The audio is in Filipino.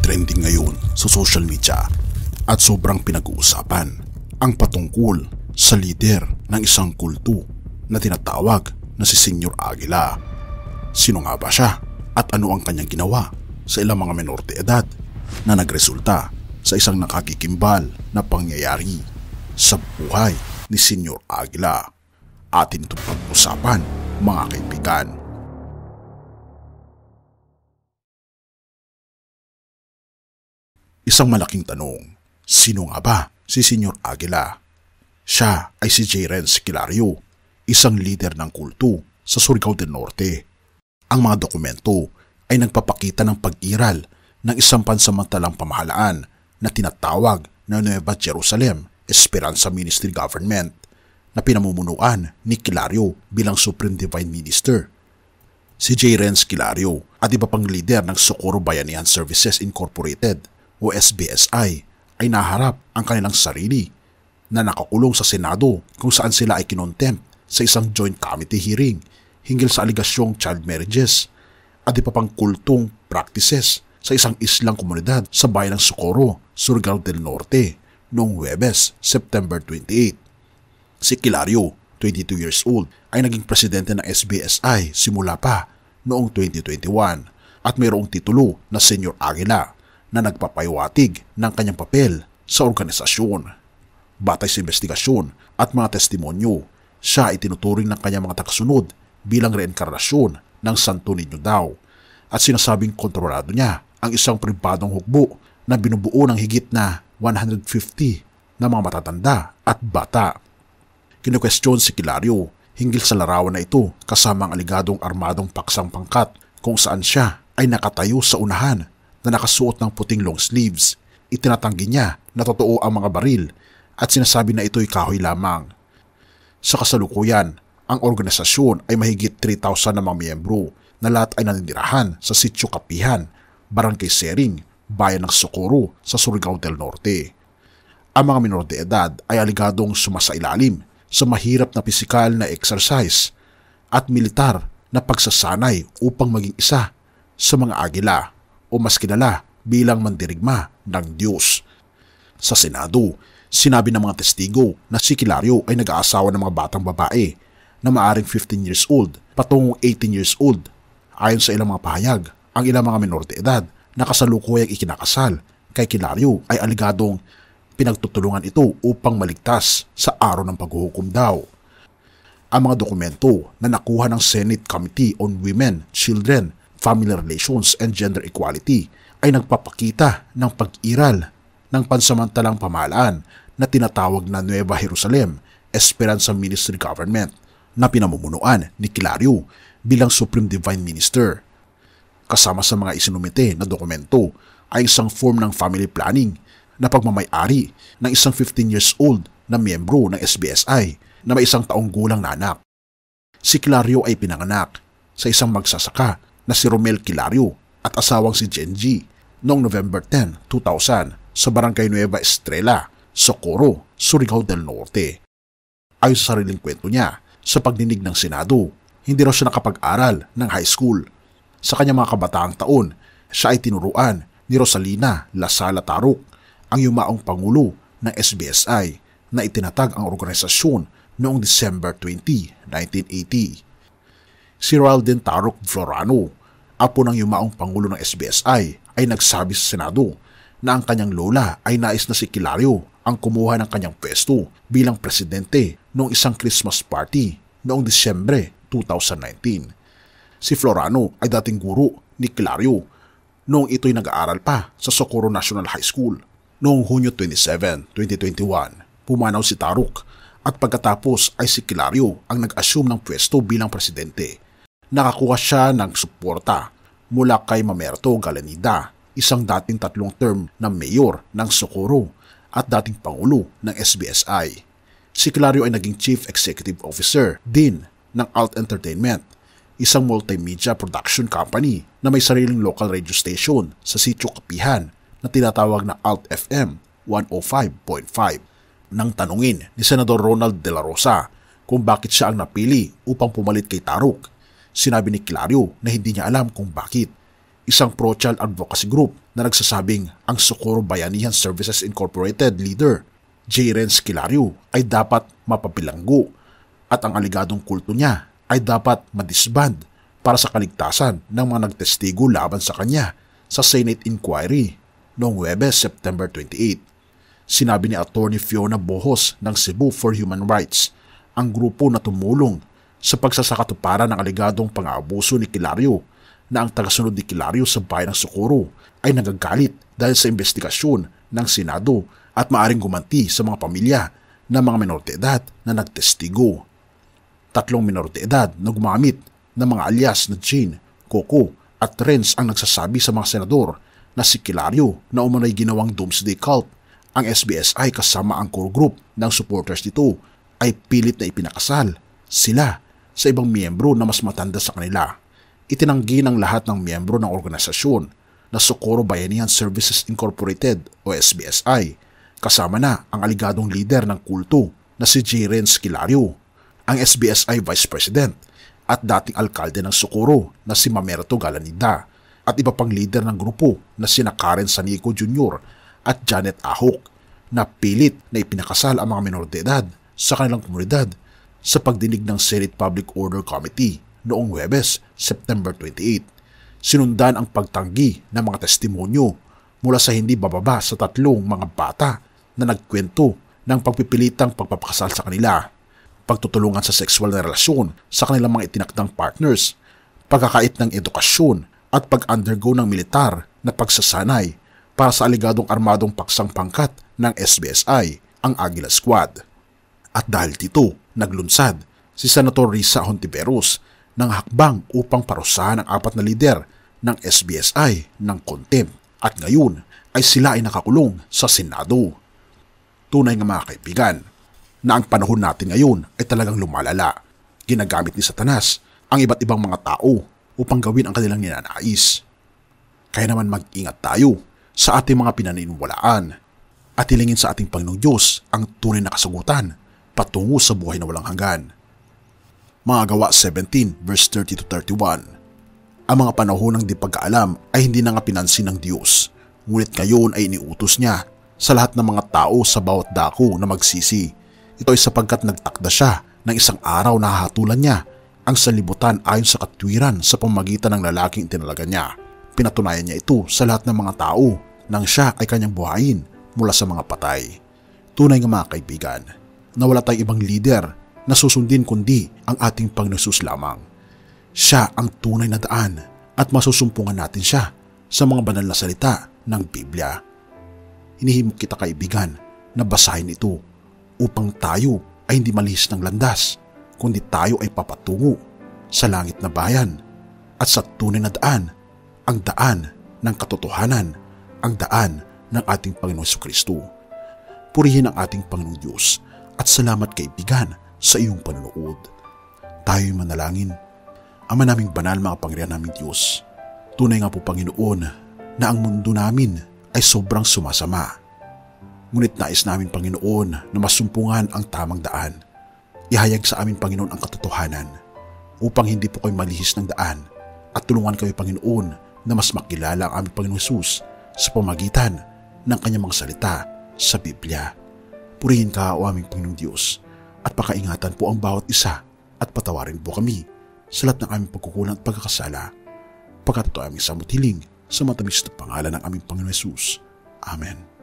trending ngayon sa social media at sobrang pinag-uusapan ang patungkol sa lider ng isang kulto na tinatawag na si Senyor Aguila. Sino nga ba siya at ano ang kanyang ginawa sa ilang mga menor de edad na nagresulta sa isang nakakikimbal na pangyayari sa buhay ni Senyor Aguila? Atin itong pag-usapan, mga kaibigan. Isang malaking tanong, sino nga ba si Senyor Aguila? Siya ay si J. Renz Kilario, isang lider ng kulto sa Surigao del Norte. Ang mga dokumento ay nagpapakita ng pag-iral ng isang pansamantalang pamahalaan na tinatawag na Nueva Jerusalem Esperanza Ministry Government na pinamumunuan ni Kilario bilang Supreme Divine Minister. Si J. Renz Kilario at iba pang lider ng Socorro Bayanihan Services Incorporated o SBSI ay naharap ang kanilang sarili na nakakulong sa Senado kung saan sila ay kinontempt sa isang joint committee hearing hinggil sa aligasyong child marriages at iba pang kultong practices sa isang islang komunidad sa bayan ng Socorro, Surigao del Norte noong Huwebes, September 28. Si Kilario, 22 years old, ay naging presidente ng SBSI simula pa noong 2021 at mayroong titulo na Senyor Aguila na nagpapahiwatig ng kanyang papel sa organisasyon. Batay sa investigasyon at mga testimonyo, siya ay tinuturing ng kanyang mga tagasunod bilang reinkarnasyon ng Santo Niño daw at sinasabing kontrolado niya ang isang pribadong hukbo na binubuo ng higit na 150 na mga matatanda at bata. Kinukwestiyon si Kilario hinggil sa larawan na ito kasama ang aligadong armadong paksang pangkat kung saan siya ay nakatayo sa unahan na nakasuot ng puting long sleeves. Itinatanggi niya na totoo ang mga baril at sinasabi na ito'y kahoy lamang. Sa kasalukuyan, ang organisasyon ay mahigit 3,000 na mga miyembro na lahat ay naninirahan sa Sitio Kapihan, Barangay Sering, Bayan ng Socorro sa Surigao del Norte. Ang mga menor de edad ay aligadong sumasailalim sa mahirap na pisikal na exercise at militar na pagsasanay upang maging isa sa mga Agila o mas kilala bilang mandirigma ng Diyos. Sa Senado, sinabi ng mga testigo na si Kilario ay nag-aasawa ng mga batang babae na maaring 15 years old patungong 18 years old. Ayon sa ilang mga pahayag, ang ilang mga menor de edad na kasalukuyang ikinakasal kay Kilario ay aligadong pinagtutulungan ito upang maligtas sa araw ng paghuhukom daw. Ang mga dokumento na nakuha ng Senate Committee on Women, Children, Family Relations and Gender Equality ay nagpapakita ng pag-iral ng pansamantalang pamahalaan na tinatawag na Nueva Jerusalem Esperanza Ministry Government na pinamumunuan ni Kilario bilang Supreme Divine Minister. Kasama sa mga isinumite na dokumento ay isang form ng family planning na pagmamay-ari ng isang 15 years old na miyembro ng SBSI na may isang taong gulang na anak. Si Kilario ay pinanganak sa isang magsasaka na si Romel Kilario at asawang si Genji noong November 10, 2000 sa Barangay Nueva Estrella, Socorro, Surigao del Norte. Ayon sa sariling kwento niya, sa pagdinig ng Senado, hindi raw siya nakapag-aral ng high school. Sa kanyang mga kabataang taon, siya ay tinuruan ni Rosalina Lasala Taruk, ang yumaong pangulo ng SBSI na itinatag ang organisasyon noong December 20, 1980. Si Roaldin Taruk Florano, apo ng yumaong pangulo ng SBSI, ay nagsabi sa Senado na ang kanyang lola ay nais na si Kilario ang kumuha ng kanyang pwesto bilang presidente noong isang Christmas party noong Disyembre 2019. Si Florano ay dating guro ni Kilario noong ito'y nag-aaral pa sa Socorro National High School. Noong Hunyo 27, 2021, pumanaw si Taruk at pagkatapos ay si Kilario ang nag-assume ng pwesto bilang presidente. Nakakuha siya ng suporta mula kay Mamerto Galanida, isang dating 3 term na mayor ng Socorro at dating pangulo ng SBSI. Si Kilario ay naging Chief Executive Officer din ng Alt Entertainment, isang multimedia production company na may sariling local radio station sa Sitio Kapihan na tinatawag na Alt FM 105.5. Nang tanungin ni Senador Ronald De La Rosa kung bakit siya ang napili upang pumalit kay Taruk, sinabi ni Kilario na hindi niya alam kung bakit. isang pro-child advocacy group na nagsasabing ang Socorro Bayanihan Services Incorporated leader, J. Renz Kilario, ay dapat mapabilanggo at ang aligadong kulto niya ay dapat madisband para sa kaligtasan ng mga nagtestigo laban sa kanya sa Senate inquiry noong Huwebes, September 28. Sinabi ni Attorney Fiona Bohos ng Cebu for Human Rights, ang grupo na tumulong sa pagsasakatuparan ng aligadong pang-aabuso ni Kilario na ang tagasunod ni Kilario sa bayan ng Socorro ay nagagalit dahil sa investigasyon ng Senado at maaring gumanti sa mga pamilya ng mga menor de edad na nagtestigo. 3 menor de edad na gumamit ng mga alias na Jane, Coco at Renz ang nagsasabi sa mga senador na si Kilario na umano'y ginawang doomsday cult. Ang SBSI kasama ang core group ng supporters nito ay pilit na ipinakasal sila sa ibang miyembro na mas matanda sa kanila. Itinanggi ng lahat ng miyembro ng organisasyon na Socorro Bayanihan Services Incorporated o SBSI, kasama na ang aligadong lider ng kulto na si J. Renz Kilario, ang SBSI Vice President at dating alkalde ng Socorro na si Mamerto Galanida at iba pang lider ng grupo na sina Karen Sanico Jr. at Janet Ahok na pilit na ipinakasal ang mga menor de edad sa kanilang komunidad sa pagdinig ng Senate Public Order Committee noong Huwebes, September 28. Sinundan ang pagtanggi ng mga testimonyo mula sa hindi bababa sa 3 mga bata na nagkwento ng pagpipilitang pagpapakasal sa kanila, pagtutulungan sa sexual na relasyon sa kanilang mga itinakdang partners, pagkakait ng edukasyon at pag-undergo ng militar na pagsasanay para sa aligadong armadong paksang pangkat ng SBSI, ang Aguila Squad. At dahil dito, naglunsad si Senator Risa Hontiveros ng hakbang upang parusahan ang 4 na lider ng SBSI ng contempt at ngayon ay sila ay nakakulong sa Senado. Tunay nga mga kaibigan na ang panahon natin ngayon ay talagang lumalala. Ginagamit ni Satanas ang iba't ibang mga tao upang gawin ang kanilang ninanais. Kaya naman mag-ingat tayo sa ating mga pinaniniwalaan at hilingin sa ating Panginoong Diyos ang tunay na kasagutan patungo sa buhay na walang hanggan. Mga Gawa 17 verse 30 to 31. Ang mga panahon ng di pagkaalam ay hindi na nga pinansin ng Diyos, ngunit ngayon ay iniutos niya sa lahat ng mga tao sa bawat dako na magsisi. Ito ay sapagkat nagtakda siya ng isang araw na hahatulan niya ang sanlibutan ayon sa katwiran sa pamamagitan ng lalaking itinalaga niya. Pinatunayan niya ito sa lahat ng mga tao nang siya ay kanyang buhayin mula sa mga patay. Tunay nga mga kaibigan, na wala tayong ibang lider na susundin kundi ang ating Panginoon Hesus lamang. Siya ang tunay na daan at masusumpungan natin siya sa mga banal na salita ng Biblia. Hinihimok kita kaibigan na basahin ito upang tayo ay hindi malihis ng landas, kundi tayo ay papatungo sa langit na bayan at sa tunay na daan, ang daan ng katotohanan, ang daan ng ating Panginoon Jesucristo. Purihin ang ating Panginoong Diyos at salamat kaibigan sa iyong panonood. Tayo'y manalangin. Ama naming banal, mga pangyarihan naming Diyos, tunay nga po Panginoon na ang mundo namin ay sobrang sumasama. Ngunit nais namin Panginoon na masumpungan ang tamang daan. Ihayag sa amin Panginoon ang katotohanan upang hindi po kayo malihis ng daan at tulungan kayo Panginoon na mas makilala ang aming Panginoon Hesus sa pamagitan ng kanyang mga salita sa Biblia. Purihin ka o aming Panginoong Diyos at pakaingatan po ang bawat isa at patawarin po kami sa lahat ng aming pagkukulang at pagkakasala. Pagkat ito aming samot hiling sa matamis na pangalan ng aming Panginoon Hesus. Amen.